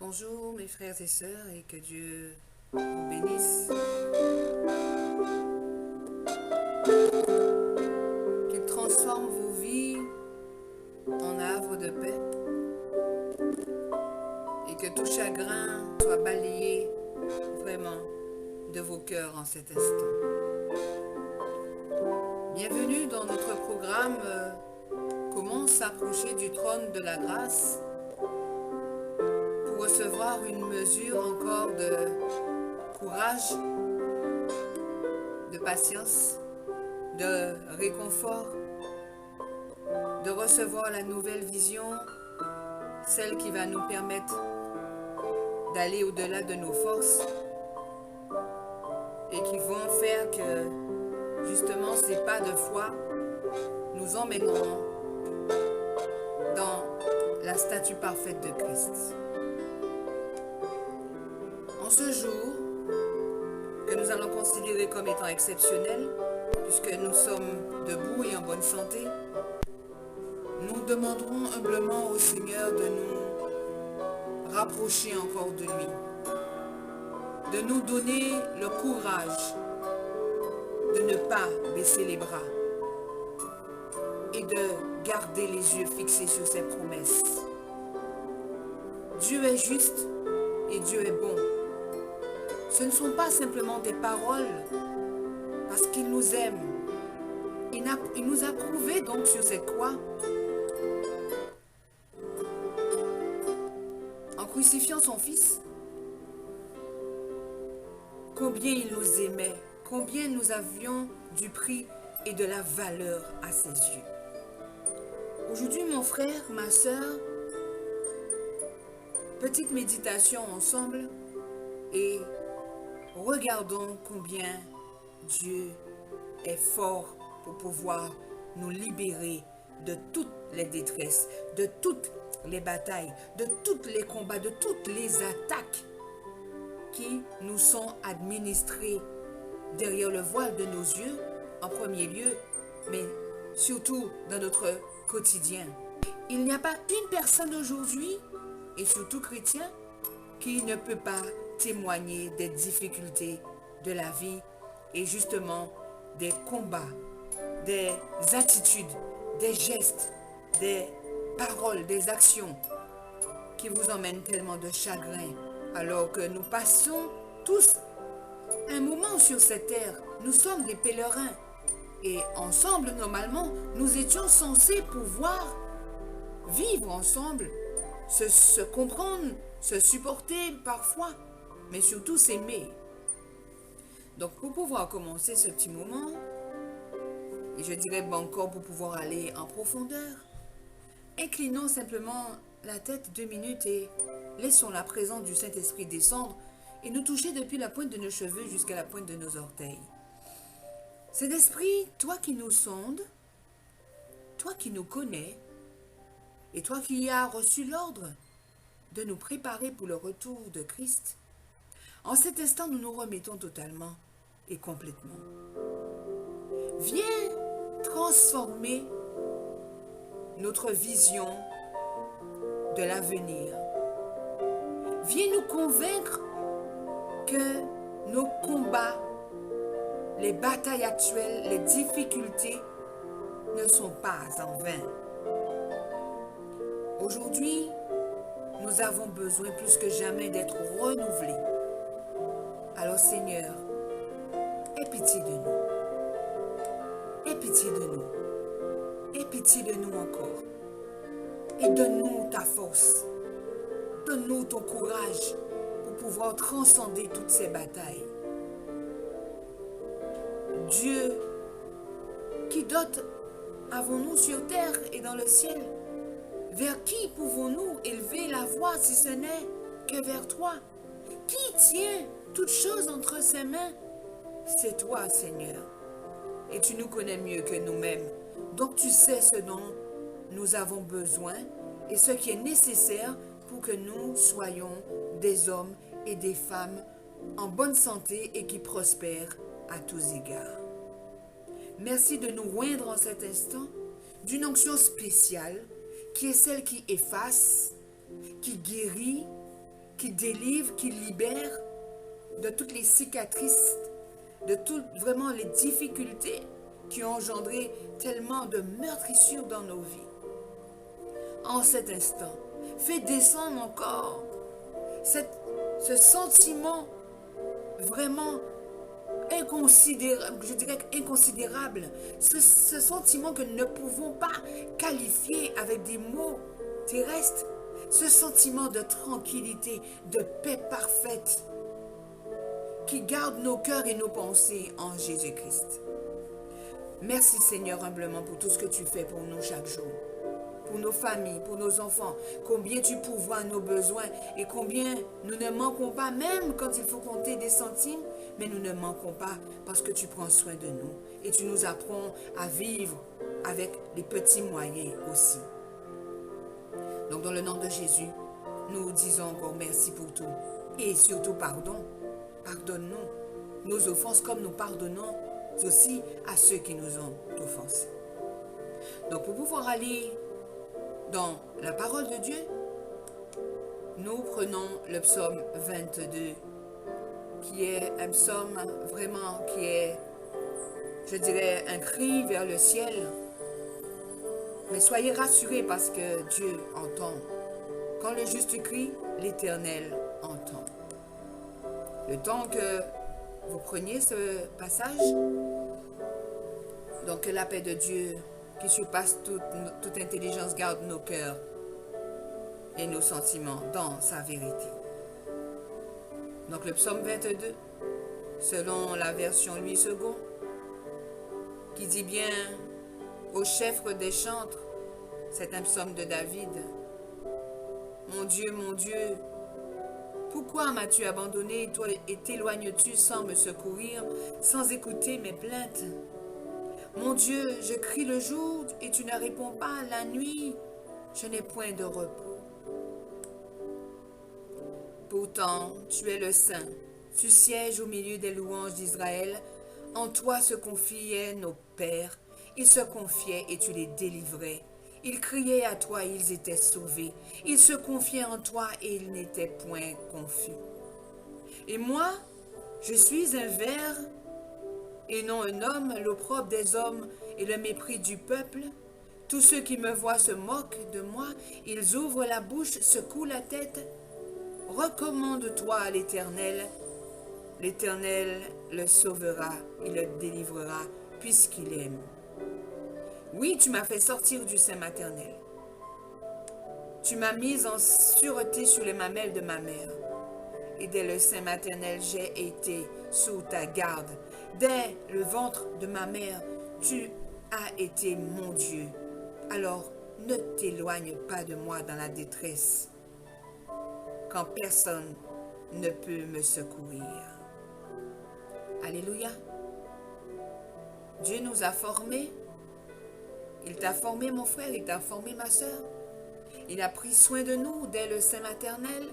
Bonjour mes frères et sœurs et que Dieu vous bénisse, qu'il transforme vos vies en havre de paix et que tout chagrin soit balayé vraiment de vos cœurs en cet instant. Bienvenue dans notre programme Comment s'approcher du trône de la grâce pour recevoir une mesure encore de courage, de patience, de réconfort, de recevoir la nouvelle vision, celle qui va nous permettre d'aller au-delà de nos forces et qui vont faire que justement ces pas de foi nous emmèneront dans la statue parfaite de Christ. En ce jour, que nous allons considérer comme étant exceptionnel, puisque nous sommes debout et en bonne santé, nous demanderons humblement au Seigneur de nous rapprocher encore de lui, de nous donner le courage de ne pas baisser les bras et de garder les yeux fixés sur ses promesses. Dieu est juste et Dieu est bon. Ce ne sont pas simplement des paroles, parce qu'il nous aime. Il nous a prouvé donc sur cette croix, en crucifiant son Fils, combien il nous aimait, combien nous avions du prix et de la valeur à ses yeux. Aujourd'hui, mon frère, ma soeur, petite méditation ensemble et regardons combien Dieu est fort pour pouvoir nous libérer de toutes les détresses, de toutes les batailles, de tous les combats, de toutes les attaques qui nous sont administrées derrière le voile de nos yeux, en premier lieu, mais surtout dans notre quotidien. Il n'y a pas une personne aujourd'hui, et surtout chrétien, qui ne peut pas témoigner des difficultés de la vie et justement des combats, des attitudes, des gestes, des paroles, des actions qui vous emmènent tellement de chagrin alors que nous passons tous un moment sur cette terre. Nous sommes des pèlerins et ensemble, normalement, nous étions censés pouvoir vivre ensemble, se comprendre, se supporter parfois, mais surtout s'aimer. Donc pour pouvoir commencer ce petit moment, et je dirais encore pour pouvoir aller en profondeur, inclinons simplement la tête 2 minutes et laissons la présence du Saint-Esprit descendre et nous toucher depuis la pointe de nos cheveux jusqu'à la pointe de nos orteils. Saint-Esprit, toi qui nous sondes, toi qui nous connais, et toi qui as reçu l'ordre de nous préparer pour le retour de Christ, en cet instant, nous nous remettons totalement et complètement. Viens transformer notre vision de l'avenir. Viens nous convaincre que nos combats, les batailles actuelles, les difficultés ne sont pas en vain. Aujourd'hui, nous avons besoin plus que jamais d'être renouvelés. Alors Seigneur, aie pitié de nous. Aie pitié de nous. Aie pitié de nous encore. Et donne-nous ta force. Donne-nous ton courage pour pouvoir transcender toutes ces batailles. Dieu, qui d'autre avons-nous sur terre et dans le ciel? Vers qui pouvons-nous élever la voix si ce n'est que vers toi? Qui tient toutes choses entre ses mains? C'est toi, Seigneur. Et tu nous connais mieux que nous-mêmes. Donc tu sais ce dont nous avons besoin et ce qui est nécessaire pour que nous soyons des hommes et des femmes en bonne santé et qui prospèrent à tous égards. Merci de nous oindre en cet instant d'une onction spéciale qui est celle qui efface, qui guérit, qui qui délivre, qui libère de toutes les cicatrices, de toutes vraiment les difficultés qui ont engendré tellement de meurtrissures dans nos vies. En cet instant, fais descendre encore ce sentiment vraiment inconsidérable, je dirais inconsidérable, ce sentiment que nous ne pouvons pas qualifier avec des mots terrestres, ce sentiment de tranquillité, de paix parfaite qui garde nos cœurs et nos pensées en Jésus-Christ. Merci Seigneur humblement pour tout ce que tu fais pour nous chaque jour, pour nos familles, pour nos enfants, combien tu pourvois nos besoins et combien nous ne manquons pas, même quand il faut compter des centimes, mais nous ne manquons pas parce que tu prends soin de nous et tu nous apprends à vivre avec les petits moyens aussi. Donc dans le nom de Jésus, nous disons encore merci pour tout et surtout pardon. Pardonne-nous nos offenses comme nous pardonnons aussi à ceux qui nous ont offensés. Donc pour pouvoir aller dans la parole de Dieu, nous prenons le psaume 22, qui est un psaume vraiment qui est, je dirais, un cri vers le ciel. Mais soyez rassurés parce que Dieu entend. Quand le juste crie, l'Éternel entend. Le temps que vous preniez ce passage, donc que la paix de Dieu qui surpasse toute intelligence garde nos cœurs et nos sentiments dans sa vérité. Donc le psaume 22, selon la version 8 secondes, qui dit bien au chef des chantres, c'est un psaume de David. Mon Dieu, pourquoi m'as-tu abandonné et t'éloignes-tu sans me secourir, sans écouter mes plaintes? Mon Dieu, je crie le jour et tu ne réponds pas. La nuit, je n'ai point de repos. Pourtant, tu es le Saint. Tu sièges au milieu des louanges d'Israël. En toi se confiaient nos pères. Ils se confiaient et tu les délivrais. Ils criaient à toi et ils étaient sauvés. Ils se confiaient en toi et ils n'étaient point confus. Et moi, je suis un ver et non un homme, l'opprobre des hommes et le mépris du peuple. Tous ceux qui me voient se moquent de moi. Ils ouvrent la bouche, secouent la tête. Recommande-toi à l'Éternel. L'Éternel le sauvera, il le délivrera, puisqu'il aime. Oui, tu m'as fait sortir du sein maternel. Tu m'as mise en sûreté sur les mamelles de ma mère. Et dès le sein maternel, j'ai été sous ta garde. Dès le ventre de ma mère, tu as été mon Dieu. Alors, ne t'éloigne pas de moi dans la détresse, quand personne ne peut me secourir. Alléluia. Dieu nous a formés. Il t'a formé, mon frère, il t'a formé, ma soeur. Il a pris soin de nous dès le sein maternel.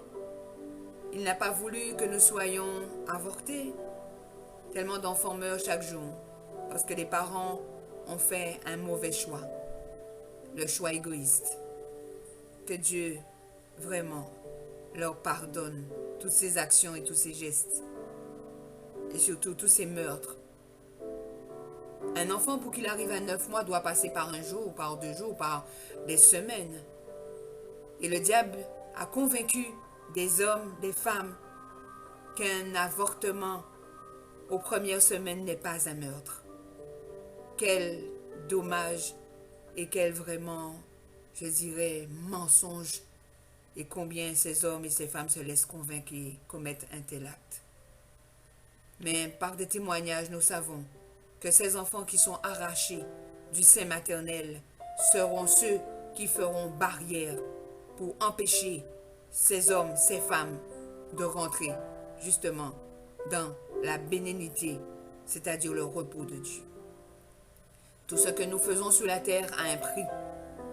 Il n'a pas voulu que nous soyons avortés. Tellement d'enfants meurent chaque jour parce que les parents ont fait un mauvais choix, le choix égoïste. Que Dieu, vraiment, leur pardonne toutes ces actions et tous ces gestes et surtout tous ces meurtres. Un enfant, pour qu'il arrive à 9 mois, doit passer par un jour, par 2 jours, par des semaines. Et le diable a convaincu des hommes, des femmes, qu'un avortement aux premières semaines n'est pas un meurtre. Quel dommage et quel vraiment, je dirais, mensonge, et combien ces hommes et ces femmes se laissent convaincre et commettent un tel acte. Mais par des témoignages, nous savons que ces enfants qui sont arrachés du sein maternel seront ceux qui feront barrière pour empêcher ces hommes, ces femmes de rentrer justement dans la bénédiction, c'est-à-dire le repos de Dieu. Tout ce que nous faisons sur la terre a un prix.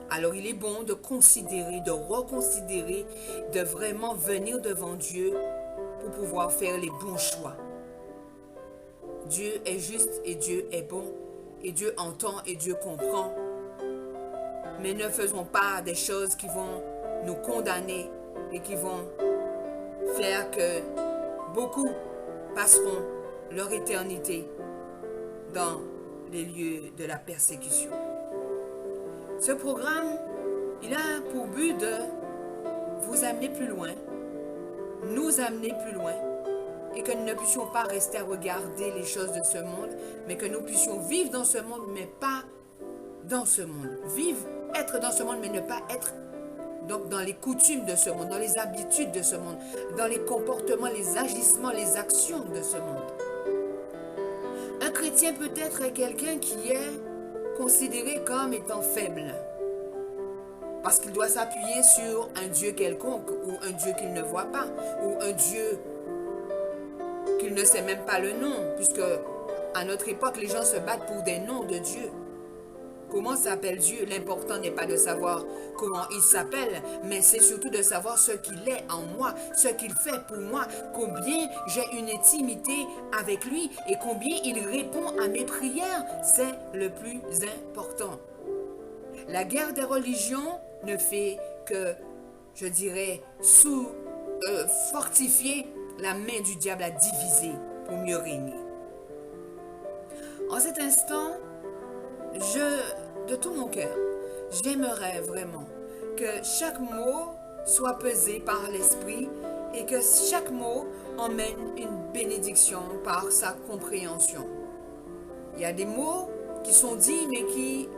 Alors il est bon de considérer, de reconsidérer, de vraiment venir devant Dieu pour pouvoir faire les bons choix. Dieu est juste et Dieu est bon et Dieu entend et Dieu comprend. Mais ne faisons pas des choses qui vont nous condamner et qui vont clair que beaucoup passeront leur éternité dans les lieux de la persécution. Ce programme, il a pour but de vous amener plus loin, nous amener plus loin, et que nous ne puissions pas rester à regarder les choses de ce monde, mais que nous puissions vivre dans ce monde, mais pas dans ce monde. Vivre, être dans ce monde, mais ne pas être donc dans les coutumes de ce monde, dans les habitudes de ce monde, dans les comportements, les agissements, les actions de ce monde. Un chrétien peut-être est quelqu'un qui est considéré comme étant faible, parce qu'il doit s'appuyer sur un Dieu quelconque, ou un Dieu qu'il ne voit pas, ou un Dieu qu'il ne sait même pas le nom, puisque à notre époque, les gens se battent pour des noms de Dieu. Comment s'appelle Dieu? L'important n'est pas de savoir comment il s'appelle, mais c'est surtout de savoir ce qu'il est en moi, ce qu'il fait pour moi, combien j'ai une intimité avec lui et combien il répond à mes prières. C'est le plus important. La guerre des religions ne fait que, je dirais, fortifier la main du diable à diviser pour mieux régner. En cet instant, de tout mon cœur, j'aimerais vraiment que chaque mot soit pesé par l'esprit et que chaque mot emmène une bénédiction par sa compréhension. Il y a des mots qui sont dits mais qui,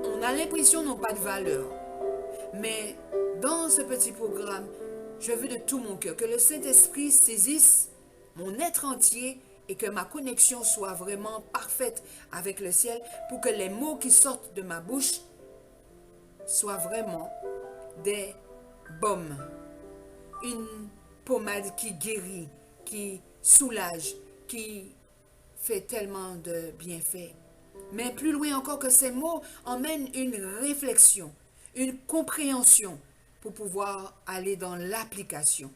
on a l'impression, n'ont pas de valeur. Mais dans ce petit programme, je veux de tout mon cœur que le Saint-Esprit saisisse mon être entier et que ma connexion soit vraiment parfaite avec le ciel pour que les mots qui sortent de ma bouche soient vraiment des baumes, une pommade qui guérit, qui soulage, qui fait tellement de bienfaits. Mais plus loin encore que ces mots emmènent une réflexion, une compréhension pour pouvoir aller dans l'application.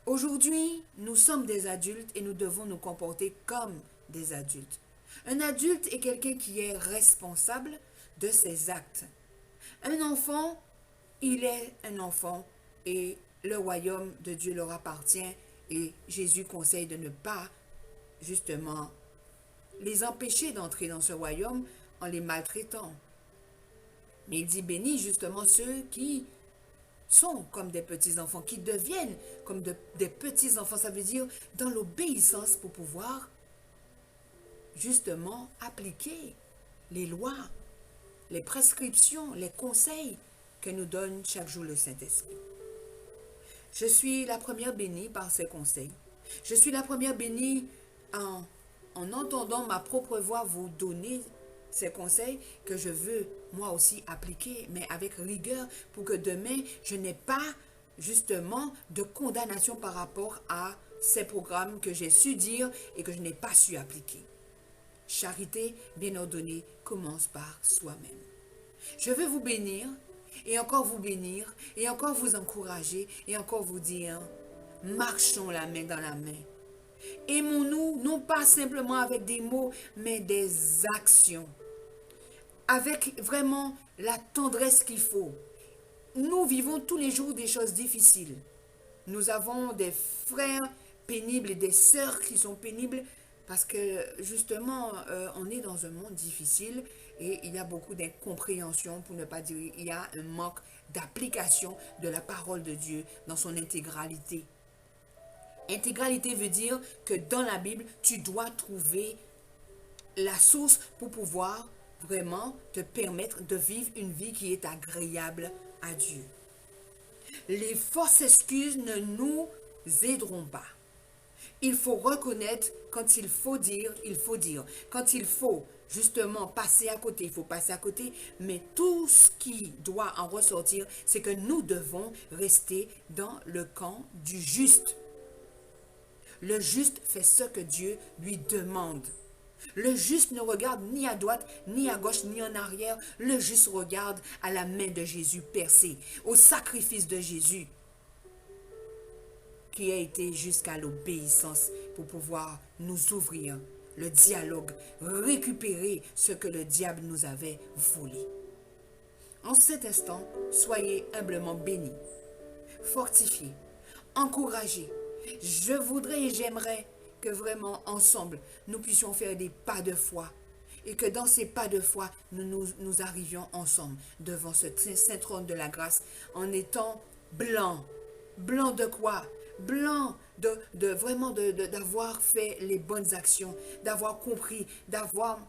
Aujourd'hui, nous sommes des adultes et nous devons nous comporter comme des adultes. Un adulte est quelqu'un qui est responsable de ses actes. Un enfant, il est un enfant et le royaume de Dieu leur appartient et Jésus conseille de ne pas, justement, les empêcher d'entrer dans ce royaume en les maltraitant. Mais il dit bénis justement ceux qui sont comme des petits-enfants, qui deviennent comme des petits-enfants. Ça veut dire dans l'obéissance pour pouvoir justement appliquer les lois, les prescriptions, les conseils que nous donne chaque jour le Saint-Esprit. Je suis la première bénie par ces conseils. Je suis la première bénie en entendant ma propre voix vous donner ces conseils que je veux moi aussi appliquer, mais avec rigueur pour que demain, je n'ai pas justement de condamnation par rapport à ces programmes que j'ai su dire et que je n'ai pas su appliquer. Charité bien ordonnée commence par soi-même. Je veux vous bénir et encore vous bénir et encore vous encourager et encore vous dire, marchons la main dans la main. Aimons-nous, non pas simplement avec des mots, mais des actions. Avec vraiment la tendresse qu'il faut. Nous vivons tous les jours des choses difficiles. Nous avons des frères pénibles et des sœurs qui sont pénibles parce que justement, on est dans un monde difficile et il y a beaucoup d'incompréhension, pour ne pas dire il y a un manque d'application de la parole de Dieu dans son intégralité. Intégralité veut dire que dans la Bible, tu dois trouver la source pour pouvoir vraiment te permettre de vivre une vie qui est agréable à Dieu. Les fausses excuses ne nous aideront pas. Il faut reconnaître quand il faut dire, il faut dire. Quand il faut justement passer à côté, il faut passer à côté. Mais tout ce qui doit en ressortir, c'est que nous devons rester dans le camp du juste. Le juste fait ce que Dieu lui demande. Le juste ne regarde ni à droite, ni à gauche, ni en arrière. Le juste regarde à la main de Jésus percée, au sacrifice de Jésus, qui a été jusqu'à l'obéissance pour pouvoir nous ouvrir le dialogue, récupérer ce que le diable nous avait volé. En cet instant, soyez humblement bénis, fortifiés, encourager. Je voudrais et j'aimerais que vraiment ensemble, nous puissions faire des pas de foi. Et que dans ces pas de foi, nous arrivions ensemble devant ce saint trône de la grâce en étant blancs. Blancs de quoi? Blancs d'avoir fait les bonnes actions, d'avoir compris, d'avoir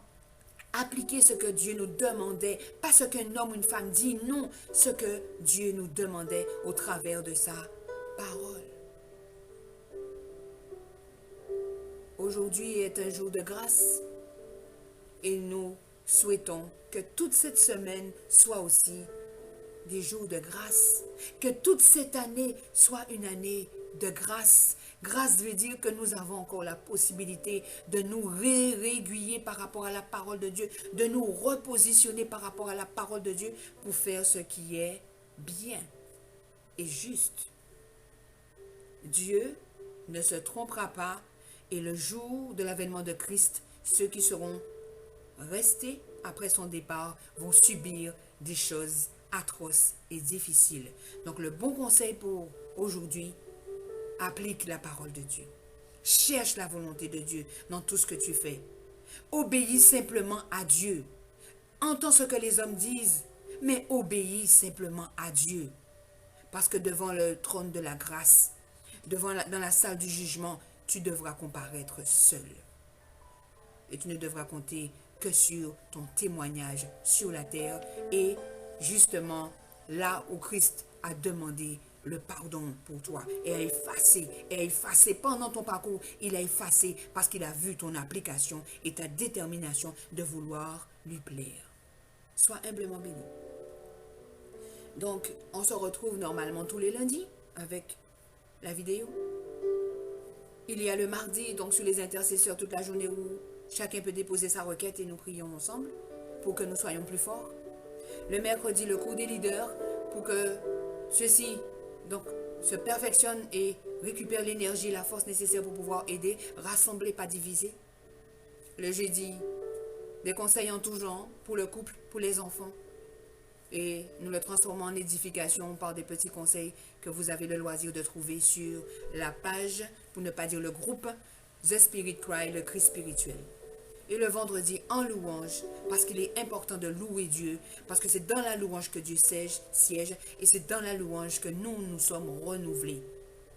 appliqué ce que Dieu nous demandait, pas ce qu'un homme ou une femme dit, non, ce que Dieu nous demandait au travers de sa parole. Aujourd'hui est un jour de grâce et nous souhaitons que toute cette semaine soit aussi des jours de grâce, que toute cette année soit une année de grâce. Grâce veut dire que nous avons encore la possibilité de nous réaiguiller par rapport à la parole de Dieu, de nous repositionner par rapport à la parole de Dieu pour faire ce qui est bien et juste. Dieu ne se trompera pas et le jour de l'avènement de Christ, ceux qui seront restés après son départ vont subir des choses atroces et difficiles. Donc le bon conseil pour aujourd'hui, applique la parole de Dieu. Cherche la volonté de Dieu dans tout ce que tu fais. Obéis simplement à Dieu. Entends ce que les hommes disent, mais obéis simplement à Dieu. Parce que devant le trône de la grâce, dans la salle du jugement, tu devras comparaître seul. Et tu ne devras compter que sur ton témoignage sur la terre et justement là où Christ a demandé le pardon pour toi et a effacé pendant ton parcours, il a effacé parce qu'il a vu ton application et ta détermination de vouloir lui plaire. Sois humblement béni. Donc, on se retrouve normalement tous les lundis avec la vidéo. Il y a le mardi, donc sur les intercesseurs toute la journée où chacun peut déposer sa requête et nous prions ensemble pour que nous soyons plus forts. Le mercredi, le cours des leaders pour que ceux-ci donc, se perfectionnent et récupèrent l'énergie, la force nécessaire pour pouvoir aider, rassembler, pas diviser. Le jeudi, des conseils en tout genre pour le couple, pour les enfants. Et nous le transformons en édification par des petits conseils que vous avez le loisir de trouver sur la page, pour ne pas dire le groupe, The Spirit Cry, le cri spirituel. Et le vendredi en louange, parce qu'il est important de louer Dieu, parce que c'est dans la louange que Dieu siège, et c'est dans la louange que nous sommes renouvelés.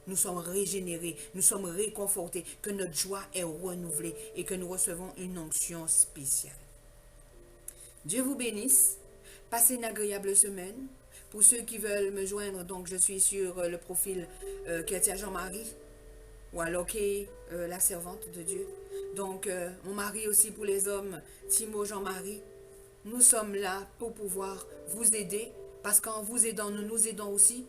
Nous sommes régénérés, nous sommes réconfortés, que notre joie est renouvelée et que nous recevons une onction spéciale. Dieu vous bénisse. Passez une agréable semaine. Pour ceux qui veulent me joindre, donc je suis sur le profil Katia Jean-Marie, ou alors la servante de Dieu. Donc, mon mari aussi pour les hommes, Timo Jean-Marie. Nous sommes là pour pouvoir vous aider, parce qu'en vous aidant, nous nous aidons aussi.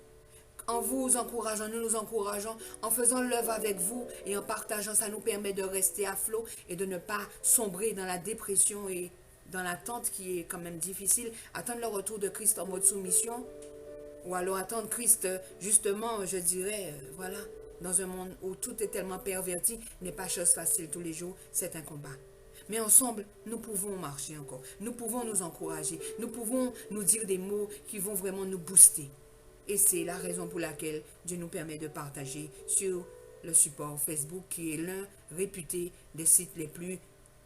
En vous encourageant, nous nous encourageons. En faisant l'œuvre avec vous et en partageant, ça nous permet de rester à flot et de ne pas sombrer dans la dépression et dans l'attente qui est quand même difficile. Attendre le retour de Christ en mode soumission, ou alors attendre Christ, justement, je dirais, voilà, dans un monde où tout est tellement perverti, n'est pas chose facile tous les jours, c'est un combat. Mais ensemble, nous pouvons marcher encore. Nous pouvons nous encourager. Nous pouvons nous dire des mots qui vont vraiment nous booster. Et c'est la raison pour laquelle Dieu nous permet de partager sur le support Facebook, qui est l'un réputé des sites les plus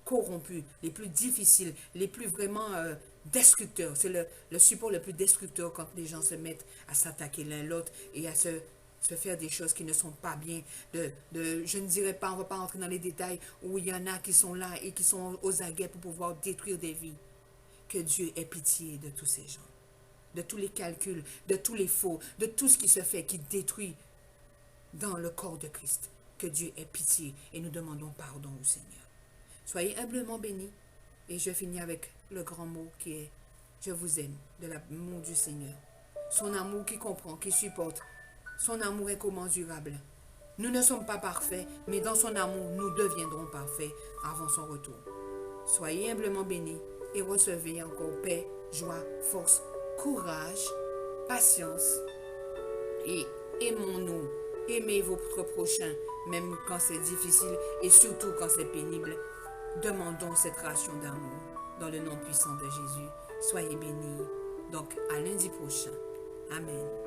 corrompus, les plus difficiles, les plus vraiment destructeurs. C'est le support le plus destructeur quand les gens se mettent à s'attaquer l'un l'autre et à se faire des choses qui ne sont pas bien. Je ne dirais pas, on ne va pas entrer dans les détails, où il y en a qui sont là et qui sont aux aguets pour pouvoir détruire des vies. Que Dieu ait pitié de tous ces gens, de tous les calculs, de tous les faux, de tout ce qui se fait, qui détruit dans le corps de Christ. Que Dieu ait pitié et nous demandons pardon au Seigneur. Soyez humblement bénis. Et je finis avec le grand mot qui est « Je vous aime » de l'amour du Seigneur. Son amour qui comprend, qui supporte. Son amour est commensurable. Nous ne sommes pas parfaits, mais dans son amour, nous deviendrons parfaits avant son retour. Soyez humblement bénis et recevez encore paix, joie, force, courage, patience et aimons-nous. Aimez votre prochain, même quand c'est difficile et surtout quand c'est pénible. Demandons cette ration d'amour dans le nom puissant de Jésus. Soyez bénis. Donc, à lundi prochain. Amen.